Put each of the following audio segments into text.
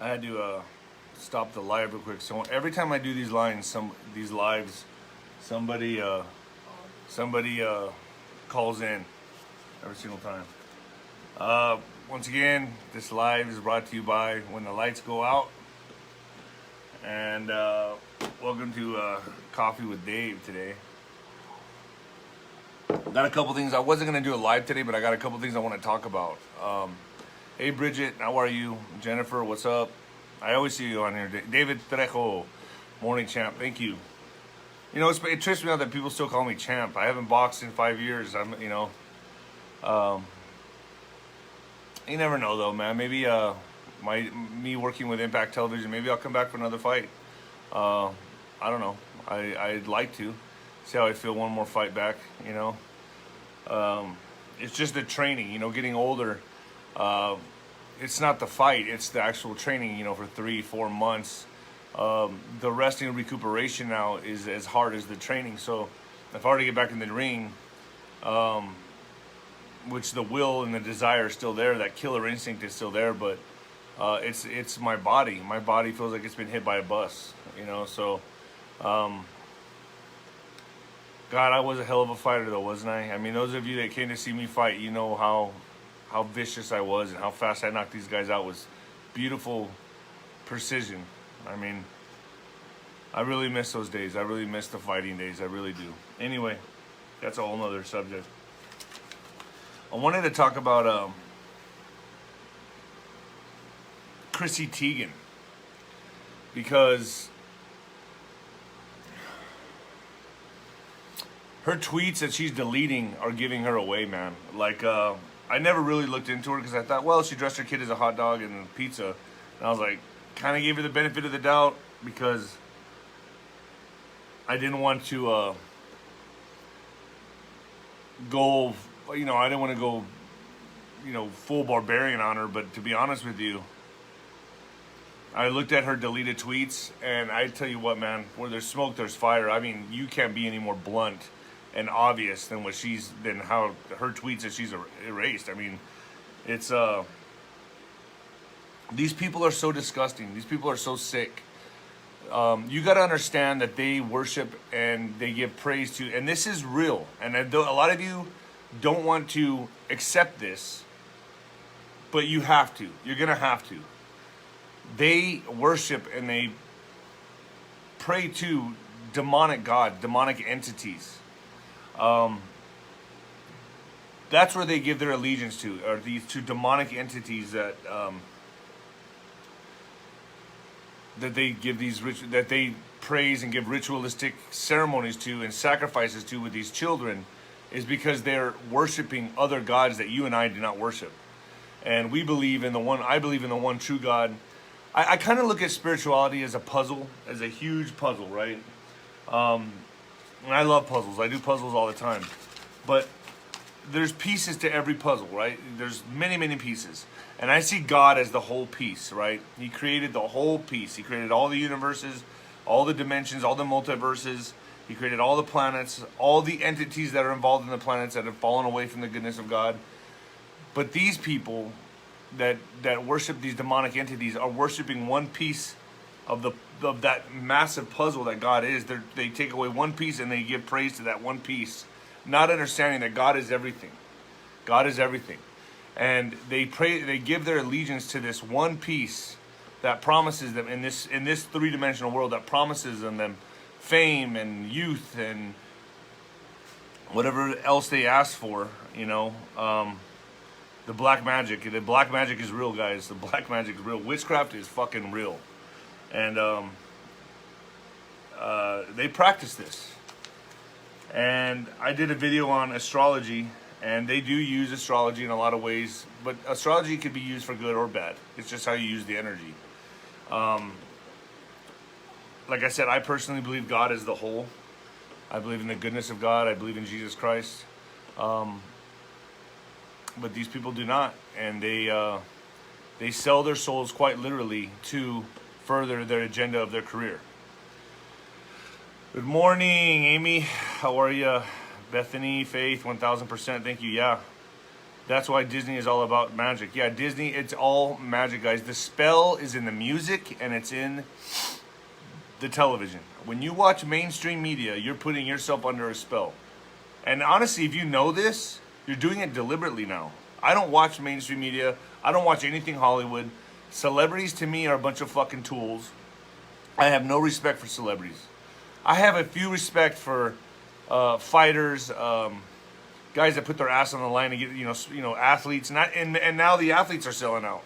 I had to stop the live real quick. So every time I do these these lives, somebody calls in every single time. Once again, this live is brought to you by When the Lights Go Out. And welcome to Coffee with Dave today. Got a couple things. I wasn't going to do a live today, but I got a couple things I want to talk about. Hey, Bridget, how are you? Jennifer, what's up? I always see you on here. David Trejo, morning champ. Thank you. You know, it trips me out that people still call me champ. I haven't boxed in 5 years. You never know though, man. Maybe me working with Impact Television, maybe I'll come back for another fight. I don't know. I'd like to see how I feel one more fight back. You know, it's just the training. You know, getting older. It's not the fight, it's the actual training, you know, for 3-4 months. The resting and recuperation now is as hard as the training. So if I were to get back in the ring, which the will and the desire is still there, that killer instinct is still there, but it's my body. My body feels like it's been hit by a bus, you know, so God, I was a hell of a fighter though, wasn't I? I mean, those of you that came to see me fight, you know how vicious I was and how fast I knocked these guys out was beautiful precision. I mean, I really miss those days. I really miss the fighting days. I really do. Anyway, that's a whole nother subject. I wanted to talk about Chrissy Teigen, because her tweets that she's deleting are giving her away, man. Like, I never really looked into her because I thought, well, she dressed her kid as a hot dog and pizza. And I was like, kind of gave her the benefit of the doubt because I didn't want to go, you know, I didn't want to go, you know, full barbarian on her. But to be honest with you, I looked at her deleted tweets and I tell you what, man, where there's smoke, there's fire. I mean, you can't be any more blunt and obvious than how her tweets that she's erased. I mean, it's these people are so disgusting. These people are so sick. You got to understand that they worship and they give praise to, and this is real. And a lot of you don't want to accept this, but you have to. You're gonna have to. They worship and they pray to demonic entities. That's where they give their allegiance to, are these two demonic entities that they give that they praise and give ritualistic ceremonies to and sacrifices to with these children, is because they're worshiping other gods that you and I do not worship. And I believe in the one true God. I kind of look at spirituality as a puzzle, as a huge puzzle, right? And I love puzzles. I do puzzles all the time. But there's pieces to every puzzle, right? There's many, many pieces. And I see God as the whole piece, right? He created the whole piece. He created all the universes, all the dimensions, all the multiverses. He created all the planets, all the entities that are involved in the planets that have fallen away from the goodness of God. But these people that worship these demonic entities are worshiping one piece of that massive puzzle that God is. They take away one piece and they give praise to that one piece, not understanding that God is everything. God is everything. And they give their allegiance to this one piece that promises them in this three-dimensional world, that promises them fame and youth and whatever else they ask for, you know. The black magic is real, guys. The black magic is real. Witchcraft is fucking real. And they practice this. And I did a video on astrology, and they do use astrology in a lot of ways, but astrology could be used for good or bad. It's just how you use the energy. Like I said, I personally believe God is the whole. I believe in the goodness of God. I believe in Jesus Christ. But these people do not, and they sell their souls quite literally to further their agenda of their career. Good morning, Amy. How are you? Bethany, Faith, 1000%. Thank you. Yeah. That's why Disney is all about magic. Yeah, Disney, it's all magic, guys. The spell is in the music and it's in the television. When you watch mainstream media, you're putting yourself under a spell. And honestly, if you know this, you're doing it deliberately now. I don't watch mainstream media. I don't watch anything Hollywood. Celebrities to me are a bunch of fucking tools. I have no respect for celebrities. I have a few respect for fighters, guys that put their ass on the line to get athletes. And now the athletes are selling out.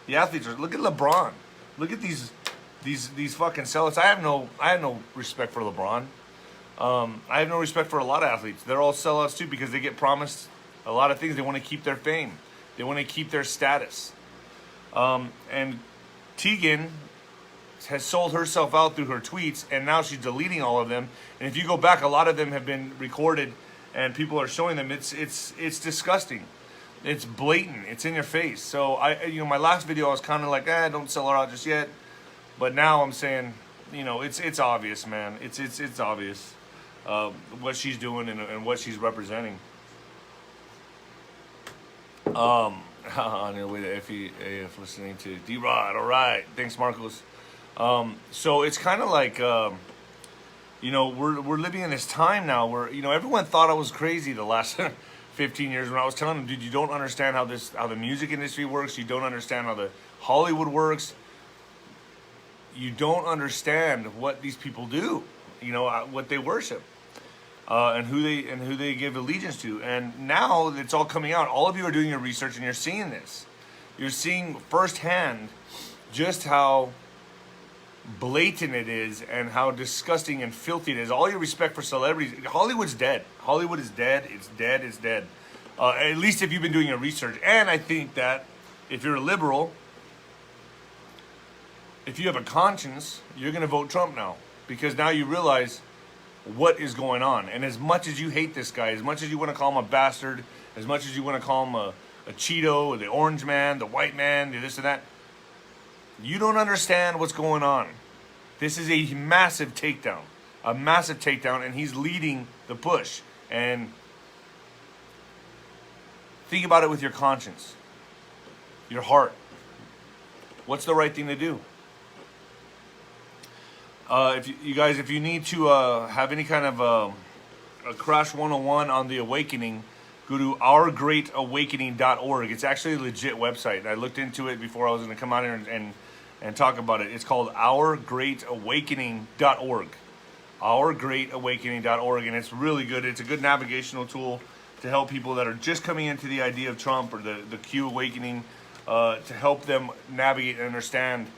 The athletes are. Look at LeBron. Look at these fucking sellouts. I have no respect for LeBron. I have no respect for a lot of athletes. They're all sellouts too because they get promised a lot of things. They want to keep their fame. They want to keep their status. And Tegan has sold herself out through her tweets, and now she's deleting all of them. And if you go back, a lot of them have been recorded, and people are showing them. It's disgusting. It's blatant. It's in your face. So my last video I was kind of like, don't sell her out just yet. But now I'm saying, it's obvious, man. It's obvious what she's doing and what she's representing. On your way to AF listening to D-Rod. All right. Thanks, Marcos. So it's kind of like, we're living in this time now where, everyone thought I was crazy the last 15 years when I was telling them, dude, you don't understand how the music industry works. You don't understand how the Hollywood works. You don't understand what these people do, what they worship, and who they give allegiance to. And now it's all coming out. All of you are doing your research and you're seeing this. You're seeing firsthand just how blatant it is and how disgusting and filthy it is. All your respect for celebrities. Hollywood's dead. Hollywood is dead. It's dead. It's dead. At least if you've been doing your research. And I think that if you're a liberal, if you have a conscience, you're going to vote Trump now. Because now you realize what is going on. And as much as you hate this guy, as much as you want to call him a bastard, as much as you want to call him a Cheeto, or the orange man, the white man, the this and that, you don't understand what's going on. This is a massive takedown. A massive takedown, and he's leading the push. And think about it with your conscience, your heart. What's the right thing to do? If you need to have any kind of a Crash 101 on the awakening, go to ourgreatawakening.org. It's actually a legit website. I looked into it before I was going to come out here and talk about it. It's called ourgreatawakening.org. Ourgreatawakening.org, and it's really good. It's a good navigational tool to help people that are just coming into the idea of Trump or the Q awakening, to help them navigate and understand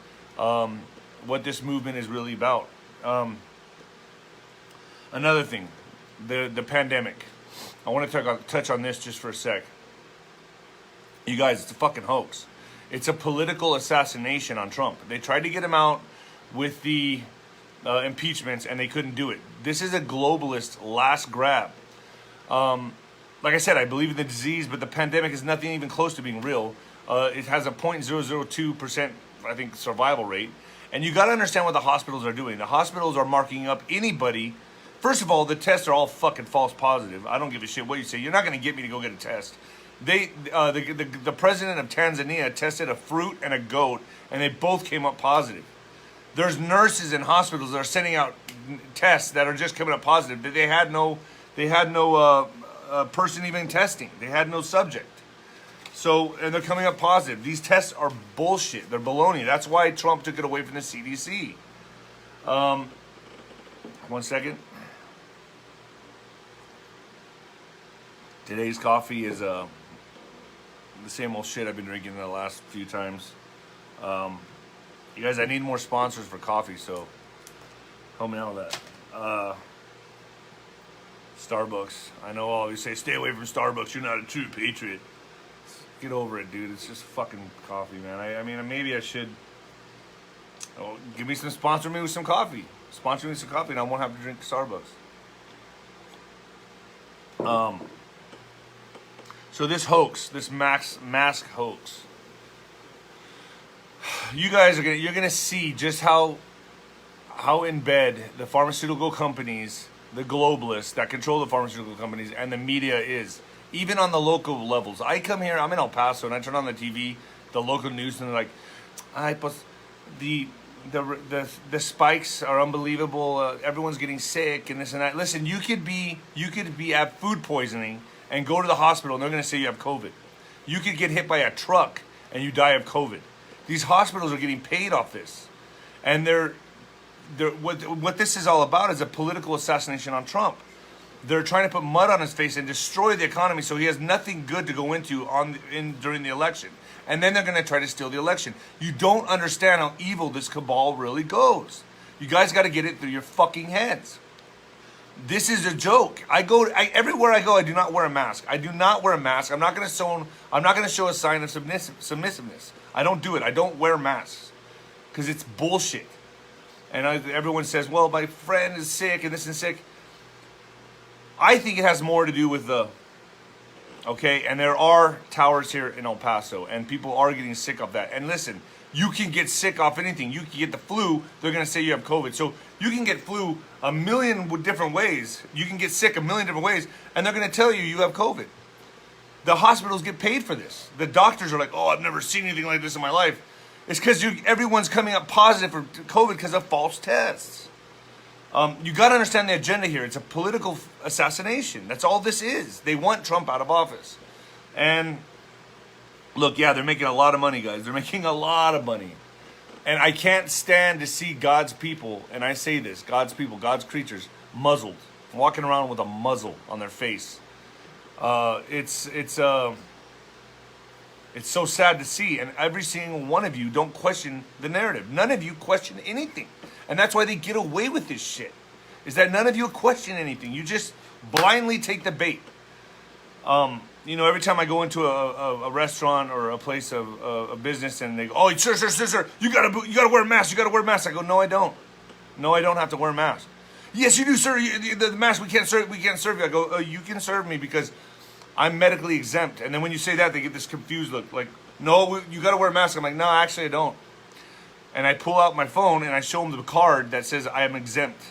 what this movement is really about. Another thing, the pandemic. I want to touch on this just for a sec. You guys, it's a fucking hoax. It's a political assassination on Trump. They tried to get him out with the impeachments, and they couldn't do it. This is a globalist last grab. Like I said, I believe in the disease, but the pandemic is nothing even close to being real. It has a 0.002%, I think, survival rate. And you got to understand what the hospitals are doing. The hospitals are marking up anybody. First of all, the tests are all fucking false positive. I don't give a shit what you say. You're not going to get me to go get a test. The president of Tanzania tested a fruit and a goat, and they both came up positive. There's nurses in hospitals that are sending out tests that are just coming up positive. They had no person even testing. They had no subject. So, and they're coming up positive. These tests are bullshit. They're baloney. That's why Trump took it away from the CDC. 1 second. Today's coffee is the same old shit I've been drinking the last few times. You guys, I need more sponsors for coffee, so help me out with that. Starbucks. I know all of you say, stay away from Starbucks. You're not a true patriot. Get over it, dude. It's just fucking coffee, man. I mean, maybe I should. Oh, give me sponsor me with some coffee. Sponsor me with some coffee, and I won't have to drink Starbucks. So this hoax, this mask hoax, you guys you're gonna see just how in bed the pharmaceutical companies, the globalists that control the pharmaceutical companies, and the media is. even on the local levels. I come here, I'm in El Paso, and I turn on the TV, the local news, and they're like, "Ay, pues, the spikes are unbelievable. Everyone's getting sick and this and that." Listen, you could be have food poisoning and go to the hospital, and they're going to say you have COVID. You could get hit by a truck and you die of COVID. These hospitals are getting paid off this, and what this is all about is a political assassination on Trump. They're trying to put mud on his face and destroy the economy, so he has nothing good to go into during the election. And then they're going to try to steal the election. You don't understand how evil this cabal really goes. You guys got to get it through your fucking heads. This is a joke. Everywhere I go, I do not wear a mask. I do not wear a mask. I'm not going to show a sign of submissiveness. I don't do it. I don't wear masks because it's bullshit. And everyone says, "Well, my friend is sick and this is sick." I think it has more to do with okay, and there are towers here in El Paso, and people are getting sick of that. And listen, you can get sick off anything. You can get the flu, they're going to say you have COVID. So you can get flu a million different ways. You can get sick a million different ways, and they're going to tell you have COVID. The hospitals get paid for this. The doctors are like, "Oh, I've never seen anything like this in my life." It's because everyone's coming up positive for COVID because of false tests. You got to understand the agenda here. It's a political assassination. That's all this is. They want Trump out of office. And look, yeah, they're making a lot of money, guys. They're making a lot of money. And I can't stand to see God's people, and I say this, God's people, God's creatures, muzzled, walking around with a muzzle on their face. It's so sad to see. And every single one of you don't question the narrative. None of you question anything. And that's why they get away with this shit. Is that none of you question anything. You just blindly take the bait. Every time I go into a restaurant or a place of a business and they go, "Oh, sir, you gotta wear a mask. You gotta wear a mask." I go, "No, I don't. No, I don't have to wear a mask." "Yes, you do, sir. The mask, we can't serve you." I go, "Oh, you can serve me because I'm medically exempt." And then when you say that, they get this confused look like, "No, you gotta wear a mask." I'm like, "No, actually, I don't." And I pull out my phone and I show them the card that says I am exempt,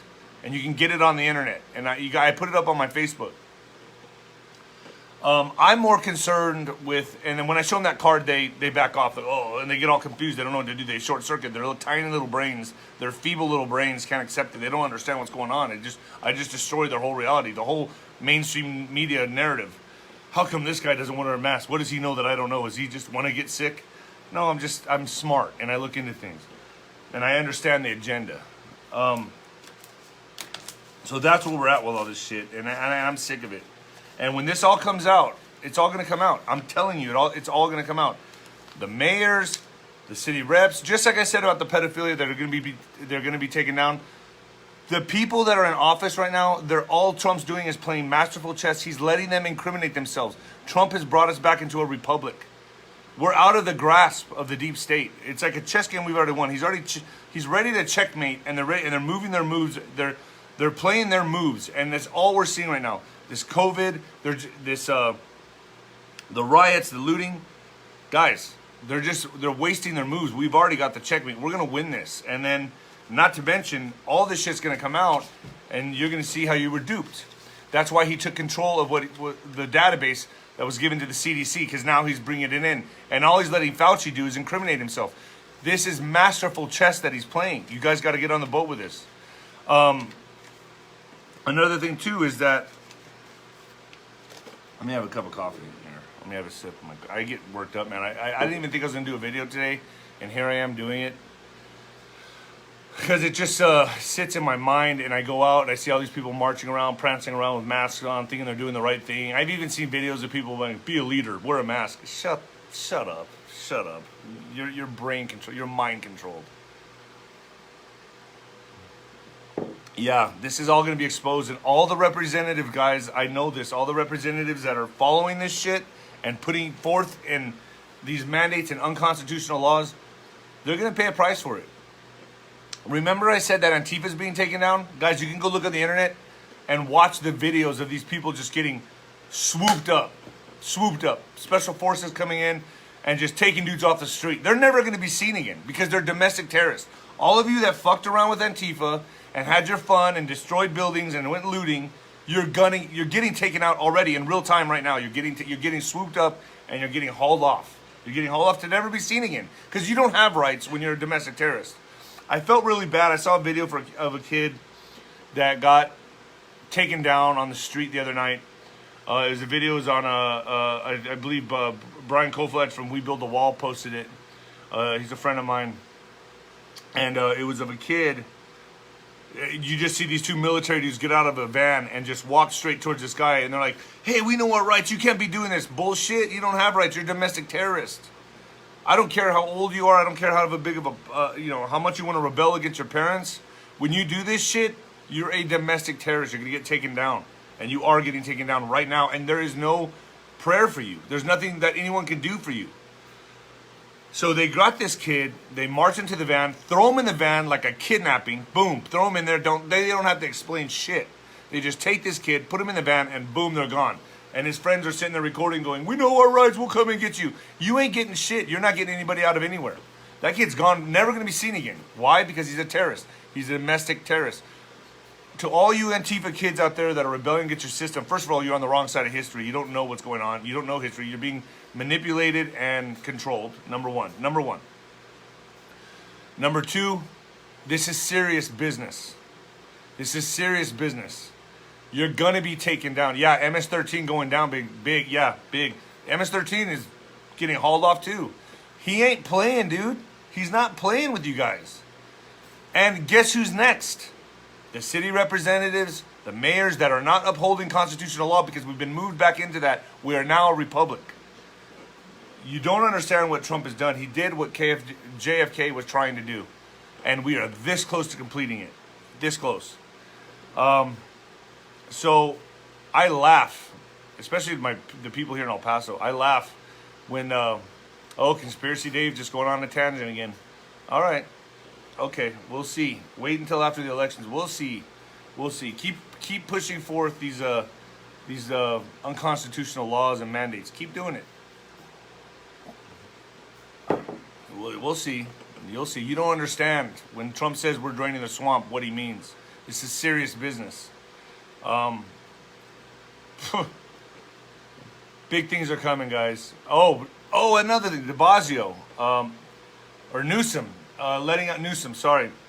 and you can get it on the internet. And I put it up on my Facebook. I'm more concerned with, and then when I show them that card, they back off. Like, oh, and they get all confused. They don't know what to do. They short circuit. Their little tiny little brains, their feeble little brains can't accept it. They don't understand what's going on. I just destroyed their whole reality, the whole mainstream media narrative. How come this guy doesn't want to wear a mask? What does he know that I don't know? Is he just want to get sick? No, I'm smart and I look into things. And I understand the agenda. So that's where we're at with all this shit. And I'm sick of it. And when this all comes out, it's all going to come out. I'm telling you, it's all going to come out. The mayors, the city reps, just like I said about the pedophilia that are going to be taken down. The people that are in office right now, all Trump's doing is playing masterful chess. He's letting them incriminate themselves. Trump has brought us back into a republic. We're out of the grasp of the deep state. It's like a chess game we've already won. He's ready to checkmate, and they're moving their moves. They're playing their moves, and that's all we're seeing right now. This COVID, the riots, the looting, guys. They're wasting their moves. We've already got the checkmate. We're gonna win this, and then not to mention all this shit's gonna come out, and you're gonna see how you were duped. That's why he took control of what the database that was given to the CDC, because now he's bringing it in. And all he's letting Fauci do is incriminate himself. This is masterful chess that he's playing. You guys got to get on the boat with this. Another thing, too, is that... Let me have a cup of coffee in here. Let me have a sip. I get worked up, man. I didn't even think I was going to do a video today, and here I am doing it. Because it just sits in my mind, and I go out and I see all these people marching around, prancing around with masks on, thinking they're doing the right thing. I've even seen videos of people like, "Be a leader, wear a mask." Shut up. Your brain control, your mind controlled. Yeah, this is all going to be exposed, and all the representative guys, I know this, all the representatives that are following this shit and putting forth in these mandates and unconstitutional laws, they're going to pay a price for it. Remember I said that Antifa is being taken down? Guys, you can go look on the internet and watch the videos of these people just getting swooped up. Special forces coming in and just taking dudes off the street. They're never going to be seen again because they're domestic terrorists. All of you that fucked around with Antifa and had your fun and destroyed buildings and went looting, you're getting taken out already in real time right now. You're getting swooped up and you're getting hauled off. You're getting hauled off to never be seen again because you don't have rights when you're a domestic terrorist. I felt really bad. I saw a video of a kid that got taken down on the street the other night. It was a video. It was on I believe Brian Koflat from We Build the Wall posted it. He's a friend of mine, and it was of a kid. You just see these two military dudes get out of a van and just walk straight towards this guy, and they're like, "Hey, we know our rights. You can't be doing this bullshit. You don't have rights. You're a domestic terrorist. I don't care how old you are. I don't care how big of a how much you want to rebel against your parents. When you do this shit, you're a domestic terrorist. You're gonna get taken down, and you are getting taken down right now. And there is no prayer for you. There's nothing that anyone can do for you." So they got this kid, they march into the van, throw him in the van like a kidnapping, boom, throw him in there. They don't have to explain shit. They just take this kid, put him in the van, and boom, they're gone. And his friends are sitting there recording going, "We know our rights, we'll come and get you." You ain't getting shit. You're not getting anybody out of anywhere. That kid's gone, never going to be seen again. Why? Because he's a terrorist. He's a domestic terrorist. To all you Antifa kids out there that are rebelling against your system, first of all, you're on the wrong side of history. You don't know what's going on. You don't know history. You're being manipulated and controlled, number one. Number two, this is serious business. This is serious business. You're going to be taken down. Yeah, MS-13 going down big. Yeah, big. MS-13 is getting hauled off too. He ain't playing, dude. He's not playing with you guys. And guess who's next? The city representatives, the mayors that are not upholding constitutional law because we've been moved back into that. We are now a republic. You don't understand what Trump has done. He did what JFK was trying to do. And we are this close to completing it. This close. So I laugh, especially the people here in El Paso. I laugh when, Conspiracy Dave just going on a tangent again. All right. Okay, we'll see. Wait until after the elections. We'll see. Keep pushing forth these unconstitutional laws and mandates. Keep doing it. We'll see. You'll see. You don't understand when Trump says we're draining the swamp, what he means. This is serious business. Big things are coming, guys. Oh, another thing. De Blasio, or Newsom, letting out Newsom,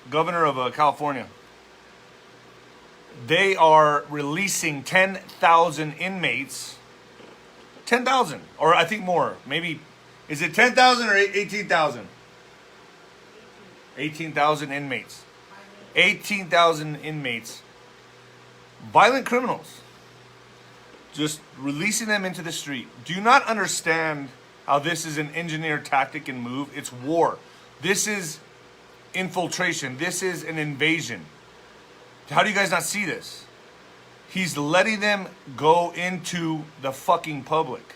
governor of California. They are releasing 10,000 inmates. 10,000, or I think more. Maybe, is it 10,000 or 18,000? 18,000 inmates. 18,000 inmates. Violent criminals. Just releasing them into the street. Do you not understand how this is an engineered tactic and move? It's war. This is infiltration. This is an invasion. How do you guys not see this? He's letting them go into the fucking public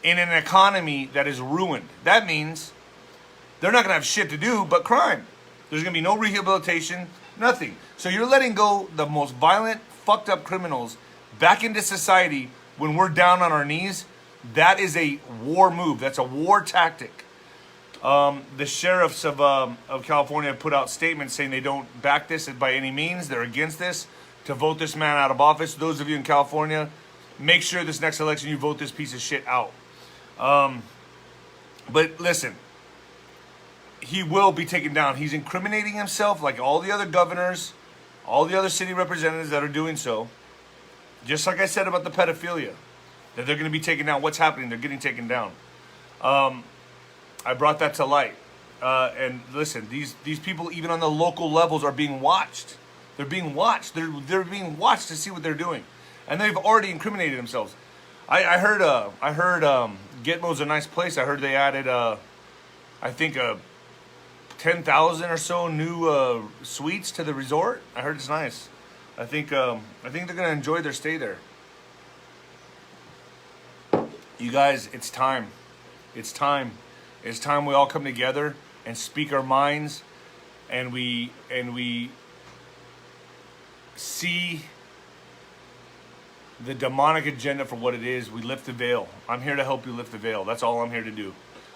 in an economy that is ruined. That means they're not going to have shit to do but crime. There's going to be no rehabilitation, nothing. So you're letting go the most violent, fucked up criminals back into society when we're down on our knees. That is a war move. That's a war tactic. The sheriffs of California put out statements saying they don't back this by any means. They're against this, to vote this man out of office. Those of you in California, make sure this next election you vote this piece of shit out. But listen, he will be taken down. He's incriminating himself like all the other governors, all the other city representatives that are doing so. Just like I said about the pedophilia, that they're going to be taken down. What's happening? They're getting taken down. I brought that to light. And listen, these people, even on the local levels, are being watched. They're being watched. They're being watched to see what they're doing, and they've already incriminated themselves. I heard Gitmo's a nice place. I heard they added I think 10,000 or so new suites to the resort. I heard it's nice. I think they're gonna enjoy their stay there. You guys, it's time. It's time. It's time we all come together and speak our minds, and we see the demonic agenda for what it is. We lift the veil. I'm here to help you lift the veil. That's all I'm here to do.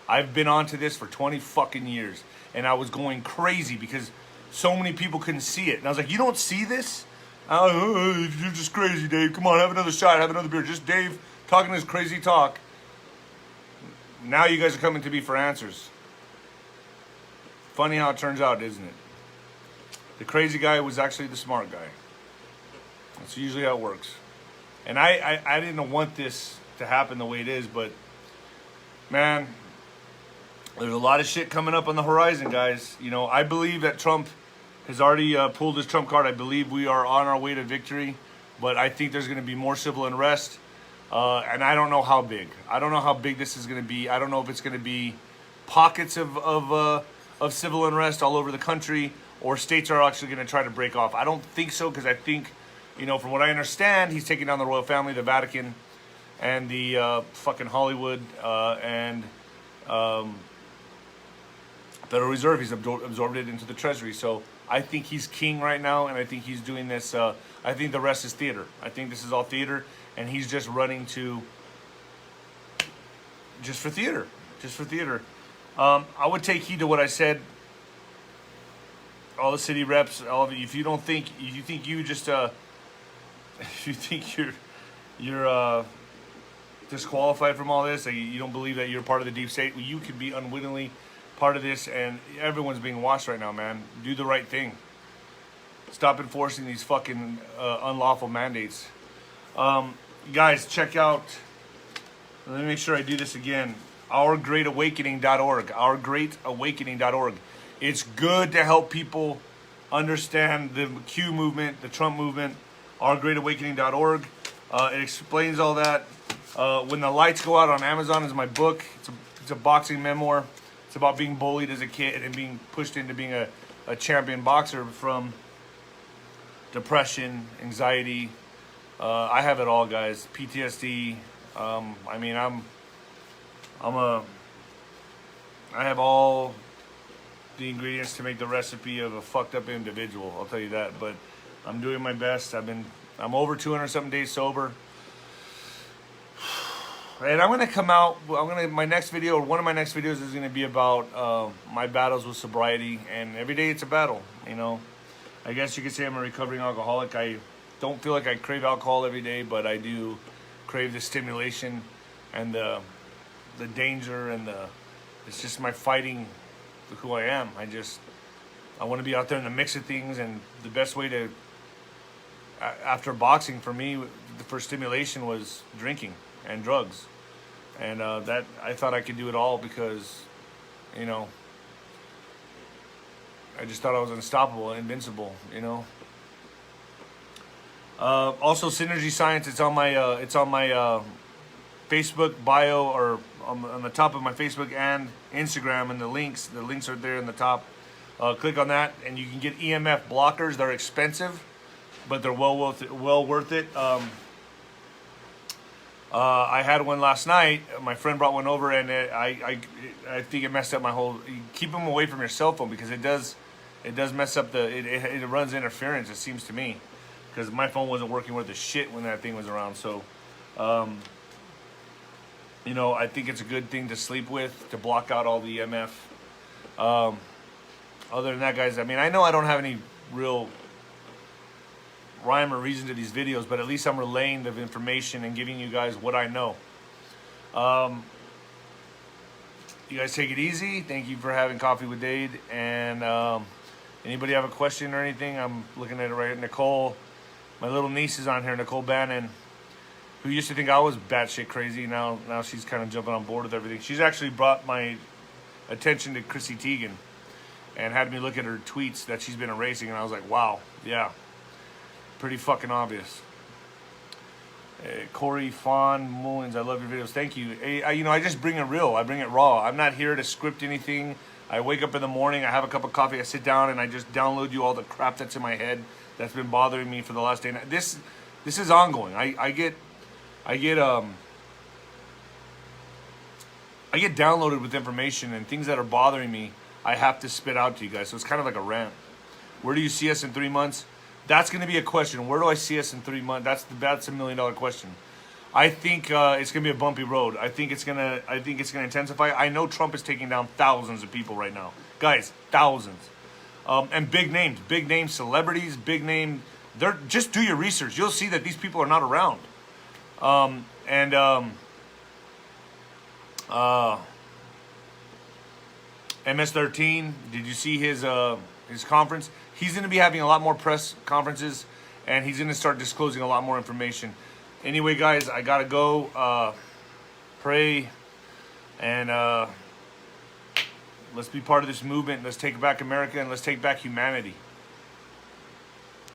I've been onto this for 20 fucking years, and I was going crazy because so many people couldn't see it. And I was like, you don't see this? Oh, you're just crazy, Dave. Come on, have another shot, have another beer. Just Dave talking his crazy talk. Now you guys are coming to me for answers. Funny how it turns out, isn't it? The crazy guy was actually the smart guy. That's usually how it works. And I didn't want this to happen the way it is, but man, there's a lot of shit coming up on the horizon, guys. You know, I believe that Trump has already pulled his trump card. I believe we are on our way to victory, but I think there's going to be more civil unrest, and I don't know how big. I don't know how big this is going to be. I don't know if it's going to be pockets of civil unrest all over the country, or states are actually going to try to break off. I don't think so, because I think, you know, from what I understand, he's taking down the royal family, the Vatican, and the fucking Hollywood, and Federal Reserve. He's absorbed it into the Treasury. So I think he's king right now, and I think he's doing this. I think the rest is theater. I think this is all theater, and he's just running to just for theater. I would take heed to what I said. All the city reps, all of you. If you don't think, if you think you just, if you think you're disqualified from all this, you don't believe that you're part of the deep state, you could be unwittingly part of this, and everyone's being watched right now, man. Do the right thing. Stop enforcing these fucking unlawful mandates. Guys, check out, let me make sure I do this again, ourgreatawakening.org, ourgreatawakening.org. It's good to help people understand the Q movement, the Trump movement, ourgreatawakening.org. It explains all that. When the Lights Go Out on Amazon is my book. It's a boxing memoir. It's about being bullied as a kid and being pushed into being a champion boxer from depression, anxiety. I have it all, guys. PTSD. I mean, I have all the ingredients to make the recipe of a fucked up individual. I'll tell you that. But I'm doing my best. I'm over 200 something days sober. And I'm gonna come out. My next video, or one of my next videos, is gonna be about my battles with sobriety. And every day it's a battle. You know, I guess you could say I'm a recovering alcoholic. I don't feel like I crave alcohol every day, but I do crave the stimulation and the danger, and it's just my fighting who I am. I want to be out there in the mix of things, and the best way to, after boxing, for me, the first stimulation was drinking and drugs. And that, I thought I could do it all because, you know, I just thought I was unstoppable, invincible, you know. Also, Synergy Science, it's on my Facebook bio, or on the top of my Facebook and Instagram, and the links are there in the top. Click on that, and you can get EMF blockers. They're expensive, but they're well worth it. I had one last night. My friend brought one over, and I think it messed up my whole. Keep them away from your cell phone, because it does mess up it runs interference, it seems to me, because my phone wasn't working worth a shit when that thing was around. So, you know, I think it's a good thing to sleep with, to block out all the EMF. Other than that, guys, I mean, I know I don't have any real rhyme or reason to these videos, but at least I'm relaying the information and giving you guys what I know. You guys take it easy. Thank you for having Coffee with Dade. And anybody have a question or anything? I'm looking at it right. Nicole, my little niece, is on here, Nicole Bannon, who used to think I was batshit crazy. Now she's kind of jumping on board with everything. She's actually brought my attention to Chrissy Teigen and had me look at her tweets that she's been erasing, and I was like, wow, yeah, pretty fucking obvious. Corey Fawn Mullins, I love your videos. Thank you. You know, I just bring it real. I bring it raw. I'm not here to script anything. I wake up in the morning, I have a cup of coffee, I sit down, and I just download you all the crap that's in my head that's been bothering me for the last day. This is ongoing. I get downloaded with information, and things that are bothering me, I have to spit out to you guys. So it's kind of like a rant. Where do you see us in 3 months? That's going to be a question. Where do I see us in 3 months? That's $1 million question. I think it's going to be a bumpy road. I think it's going to intensify. I know Trump is taking down thousands of people right now, guys, thousands, and big names, celebrities, big name just do your research. You'll see that these people are not around. MS-13, did you see his conference? He's going to be having a lot more press conferences, and he's going to start disclosing a lot more information. Anyway, guys, I got to go. Pray, and let's be part of this movement. Let's take back America, and let's take back humanity.